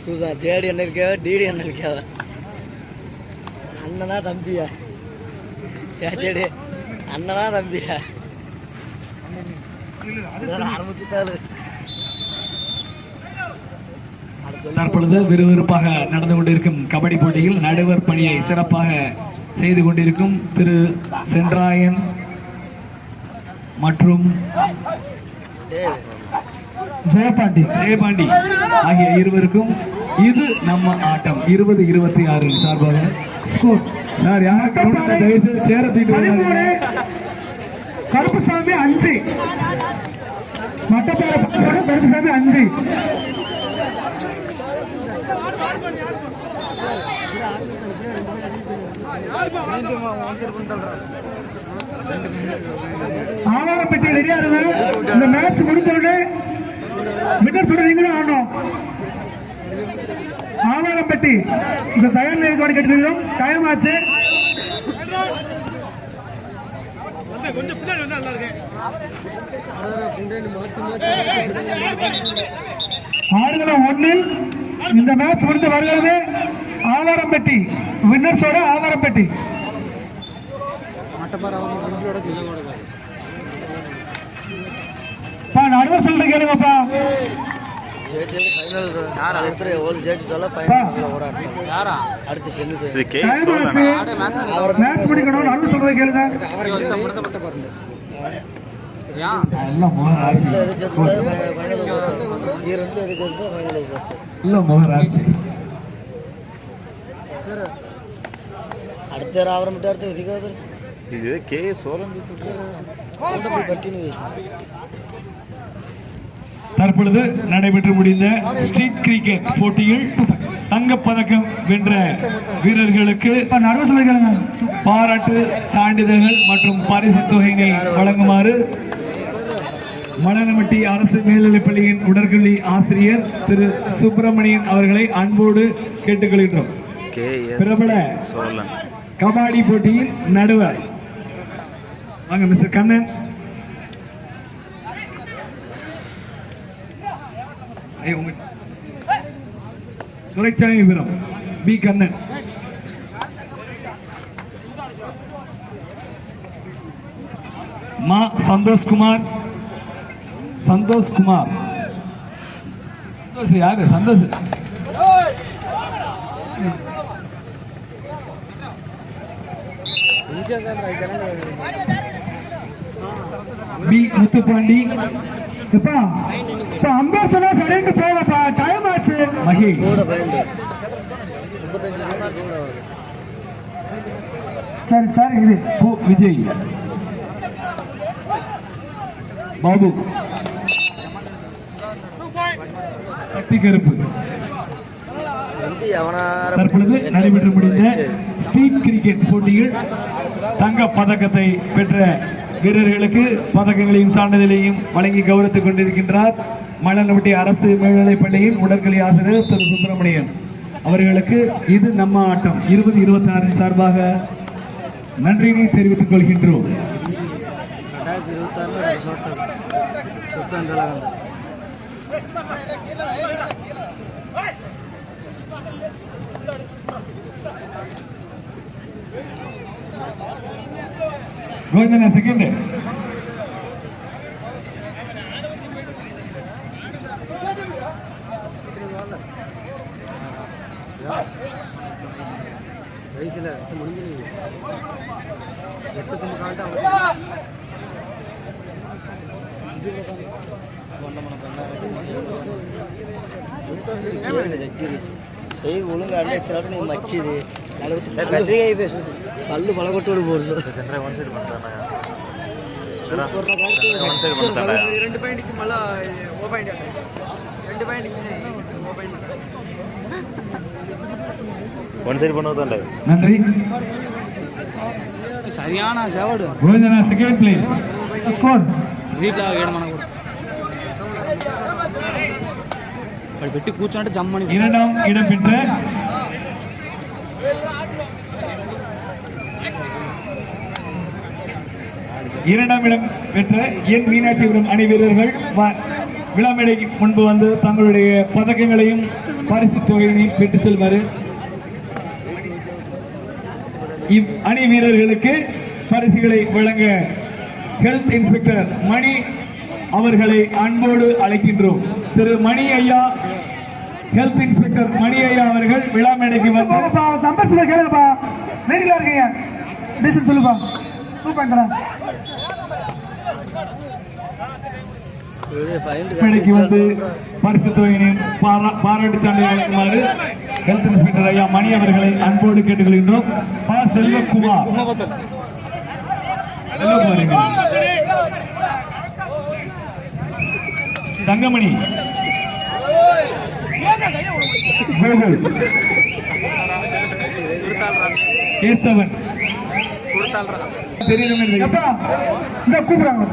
Susa JD அண்ணனுக்கேவா DD அண்ணனுக்கேவா அண்ணனா தம்பியா JD அண்ணனா தம்பியா ஆரம்பிச்சுட்டாரு. தற்பொழுது விறுவிறுப்பாக நடந்து கொண்டிருக்கும் கபடி போட்டியில் நடுவர் பணியை சிறப்பாக செய்து கொண்டிருக்கும் திரு சென்றாயன் மற்றும் ஜெயபாண்டி ஆகிய இருவருக்கும் இது நம்ம ஆட்டம் 20-26 சார்பாக ஸ்கோர். சார் யாரும் சேர தூக்கிட்டு கருப்புசாமி 5 மட்டப்பேர கருப்புசாமி 5 ஆவாரப்பட்டி ரெடியா இருங்க. இந்த மேட்ச் முடிஞ்சோடனே வின்னர் சொல்ற நீங்களும் ஆடணும். ஆவாரப்பட்டி இந்த தயார் நிலைப்பாடு கேட்டுக்கிறோம். டைம் ஆச்சு. ஆடுகளம் 1 இந்த மேட்ச் முடிந்து வருகிறது. ஆவாரம்பட்டி வின்னர்ஸோட ஆவாரம்பட்டி நடுவர் சொல்றது கேளுங்கப்பா. மேட்ச் முடிக்கணும். நடுவர் சொல்றது கேளுங்க. அடுத்த ஆவரம்பட்டி அடுத்த இதுக்காது இது கே சோழன் தற்பொழுது நடைபெற்று முடிந்த ஸ்ட்ரீட் கிரிக்கெட் போட்டியில் தங்கப்பதக்கம் வென்ற வீரர்களுக்கு பாராட்டு சான்றிதழ்கள் மற்றும் பரிசு தொகையை வழங்குமாறு மணலமட்டி அரசு மேல்நிலைப்பள்ளியின் உடற்கல்வி ஆசிரியர் திரு சுப்பிரமணியன் அவர்களை அன்போடு கேட்டுக்கொள்கின்றோம். பிரபல கபாடி போட்டியின் நடுவர் வாங்க மிஸ்டர் கண்ணன். துரைச்சாமி வீரம் பி கண்ணன். மா சந்தோஷ்குமார் யாரு சந்தோஷ் பி முத்துப்பாண்டி. அம்பர் சொன்னா சரின்னு போகப்பா. டைம் ஆச்சு. மகி சரி சார். இது விஜய் பாபு சக்தி கருப்பு. தற்பொழுது நடைபெற்று முடிந்த ஸ்ட்ரீட் கிரிக்கெட் போட்டியில் தங்க பதக்கத்தை பெற்ற வீரர்களுக்கு பதக்கங்களையும் சான்றிதழையும் வழங்கி கௌரவித்துக் கொண்டிருக்கின்றார் மணலமட்டி அரசு மேல்நிலைப் பள்ளியின் உடற்கல்வி ஆசிரியர் திரு சுப்பிரமணியன் அவர்களுக்கு இது நம்ம ஆட்டம் 20-26 சார்பாக நன்றியை தெரிவித்துக் கொள்கின்றோம். கோவிந்தன செகண்ட். செய் ஒழுங்காண்ட எத்தனை நீ மச்சிது பல்லு பழக்கொட்டோடு போடுது. 2 பாயிண்ட் மళ్ళా ఓ పాయింట్ 2 పాయింట్ ఓ పాయింట్ ஒன் சைடு பண்ணுவதுண்டே. நன்றி. சரியான சேவடு. கோவிந்தனா செகண்ட் பிளேஸ். ஸ்கோர் வீட்ல ஏடு மன கூட படி பெட்டி கூச்சனட்டு ஜம்ப் பண்ணி இரண்டாம் இடம் பெற்ற இரண்டாம் இடம் பெற்ற என் மீனாட்சிபுரம் அணி வீரர்கள் விழாமேடைக்கு முன்பு வந்து தங்களுடைய பதக்கங்களையும் பரிசு தொகையினையும் பெற்றுச் செல்வாரு. இவ் அணி வீரர்களுக்கு பரிசுகளை வழங்க ஹெல்த் இன்ஸ்பெக்டர் மணி அவர்களை அன்போடு அழைக்கின்றோம். திரு மணி ஐயா, ஹெல்த் இன்ஸ்பெக்டர் மணி ஐயா அவர்கள் விழா மேடைக்கு வந்து நம்பர் சொல்ல கேளுப்பா. நீங்களா இருக்கீங்க டீசல் சொல்லுப்பா. 2 மேடைக்கு வந்து பரிசு தொகையினையும் பாராட்டு சான்றிதழ் வழங்குமாறு ஹெல்த் இன்ஸ்பெக்டர் ஐயா மணி அவர்களை அன்போடு கேட்டுக்கொள்கின்றோம். பா செல்வகுமார் தங்கமணி, கோகுல், கேசவன் இந்த கூப்பிடுறாங்க.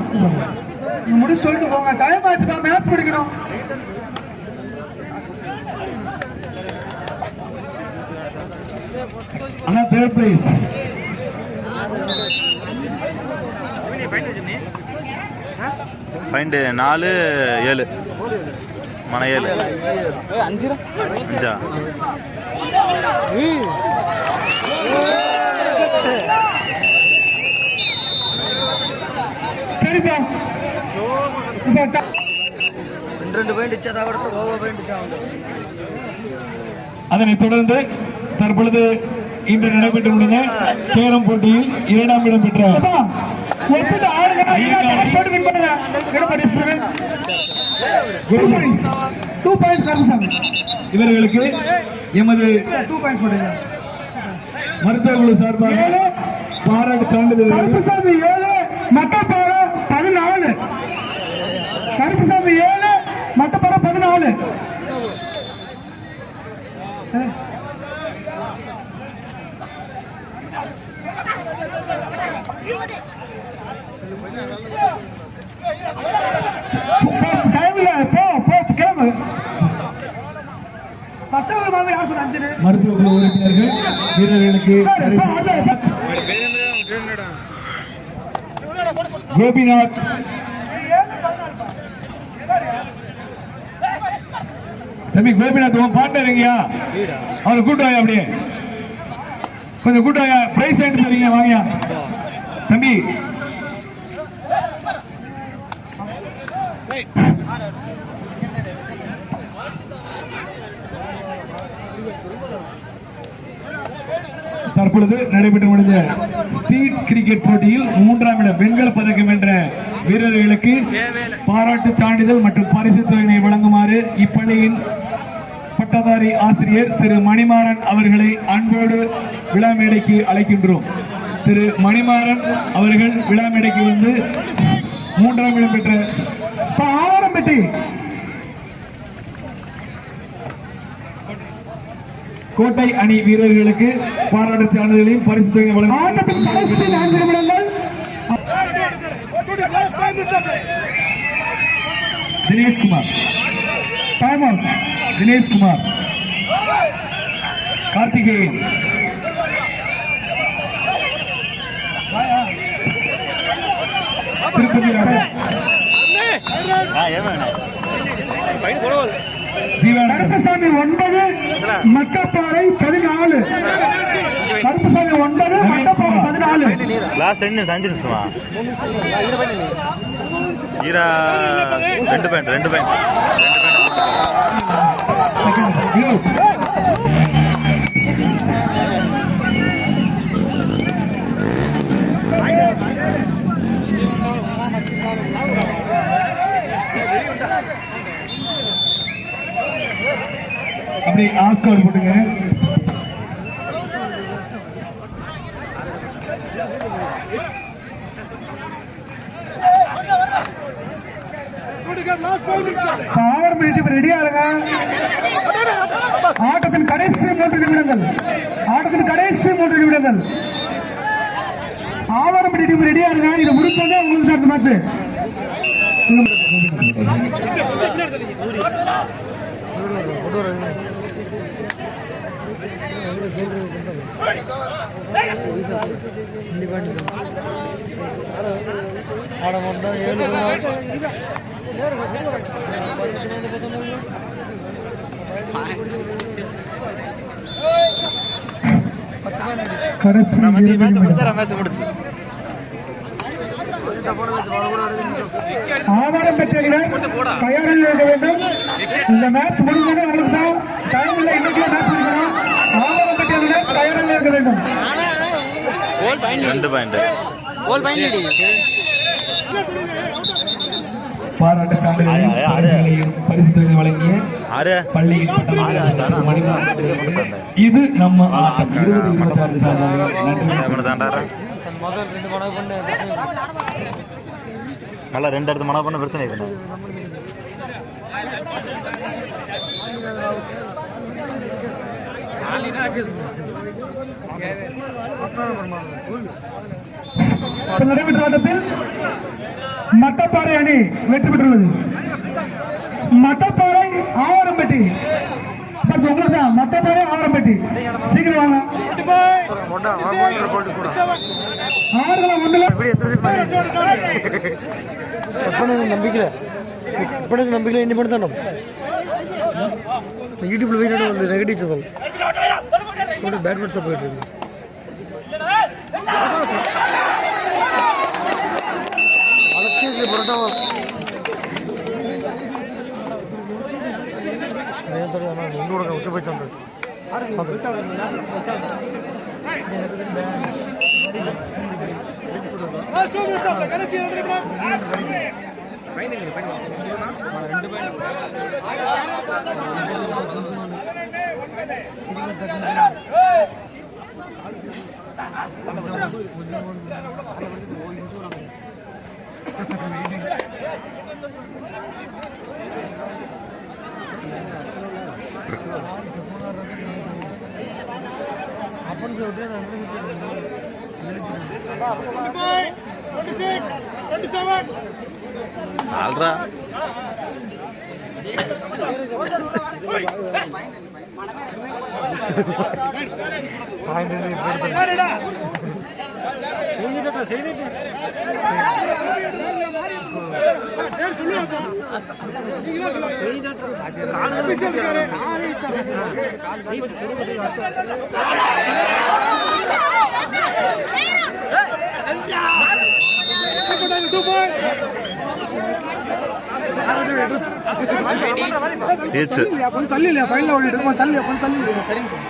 முடிச்சு சொல்லிட்டு போங்க. டைம் ஆச்சுப்பா, மேட்ச் படிக்கணும். அண்ணா தேர்ட் பிரைஸ். பாயிண்ட் 4-7 மன 7 5 சரிப்பா. 2 பாயிண்ட் இச்சா தவிர ஓவர் பாயிண்ட் இச்சா. அதனைத் தொடர்ந்து தற்பொழுது இன்று நடைபெற்று முடிந்த கேரம் போட்டியில் 2ஆம் இடம் பெற்ற இவர்களுக்கு எமது மருத்துவ குழு சார்பாக பாராட்டு சான்றிதழ். கருப்புசாமி 7, மட்டப்பாறை 14. கருப்புசாமி 7, மட்டப்பாறை 14. மருத்துவ குழு உறுப்பினர்கள் வீரர்களுக்கு கோபிநாத், தம்பி கோபிநாத் உன் பார்ட்னர் எங்கயா? அவரை கூட்டுவாங்க, அப்படியே கொஞ்சம் கூட்டுவாங்க. பிரைஸ் வாங்கிட்டு தரீங்க, வாங்க தம்பி. தற்பொழுது நடைபெற்று முடிந்த ஸ்ட்ரீட் கிரிக்கெட் போட்டியில் 3ஆம் இடம் வெண்கல பதக்கம் என்ற வீரர்களுக்கு பாராட்டு சான்றிதழ் மற்றும் பரிசு தொகையினை வழங்குமாறு இப்பள்ளியின் பட்டதாரி ஆசிரியர் திரு மணிமாறன் அவர்களை அன்போடு விழா மேடைக்கு அழைக்கின்றோம். திரு மணிமாறன் அவர்கள் விழா மேடைக்கு வந்து 3ஆம் இடம் பெற்ற ஆரம்பட்டி கோட்டை அணி வீரர்களுக்கு பாராட்டு சான்றிதழையும் பரிசு தொகையை வழங்க தினேஷ்குமார், தினேஷ்குமார், கார்த்திகேயன், திருப்பதி கருப்பசாமி 9, மட்டப்பாறை 14. கருப்பசாமி 9, மட்டப்பாறை 14. லாஸ்ட் 5 நிமிஷமா? 2 பாயிண்ட். அப்படி ஆஸ்கார் போட்டுங்க. ரெடியா இருங்க. ஆட்டத்தின் கடைசி 3 நிமிடங்கள். ஆவாரப்பட்டி டீம் ரெடியா இருங்க. இதை முடிச்சோடனே உங்களுக்கு அடுத்த மேட்ச். கடைசி மேட்ச் முடிச்சு ஆவாரம் பெற்றவர்கள் தயாரில் இருக்க வேண்டும். இந்த மேட்ச் முடிஞ்சது உங்களுக்கு தான் டைம் இல்லை. இன்னைக்கு மேட்ச் முடிக்கணும். ஆவாரம் பெற்றவர்கள் தயாரில் இருக்க வேண்டும். 2 பாயிண்ட் பாராட்டு சான்றிதழையும் பரிசுத்தொகை வழங்கிய பள்ளியின் இது நம்ம ஆட்டம் 20-26 நல்லா 2 இடத்து மன பண்ண பிரச்சனை இல்லை. நடைபெற்ற ஆட்டத்தில் மட்டப்பாறை அணி வெற்றி பெற்றுள்ளது. மட்டப்பாறை ஆவரம்பட்டி உங்களுக்கு தான். மட்டப்பாறை ஆவரம்பட்டி சீக்கிரம் வாங்க. நம்பிக்கை நம்பிக்கை என்ன பண்ண யூடியூப்ல போய் நெகட்டிவ் சொல் பேட்மிண்டன் போயிட்டு இருக்கு. பரோட்டா உச்ச போய் சால்ரா கொஞ்சம் தள்ளி இல்லையா ஃபைனல் ஓடிட்டு கொஞ்சம் தள்ளி கொஞ்சம் தள்ளி. சரிங்க சார்.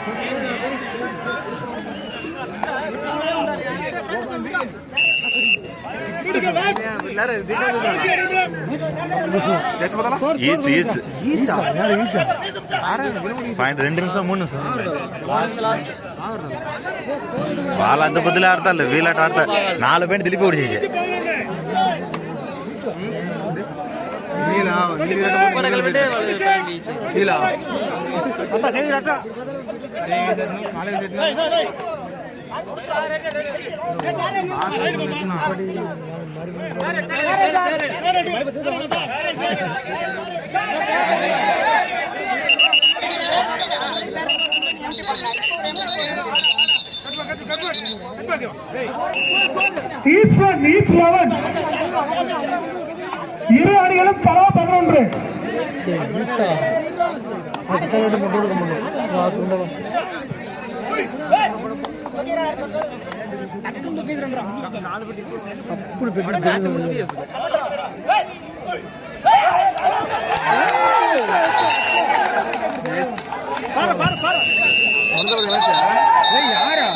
పాయింట్ 2 నిమిషం 3 నిమిషం వాళ్ళు అంత బుద్ధిలో ఆడతారు, వీళ్ళట ఆడతారు. 4 పాయింట్ తెలిపి కూడా చేసే இரு அணிகளும் தலா 11. யாரா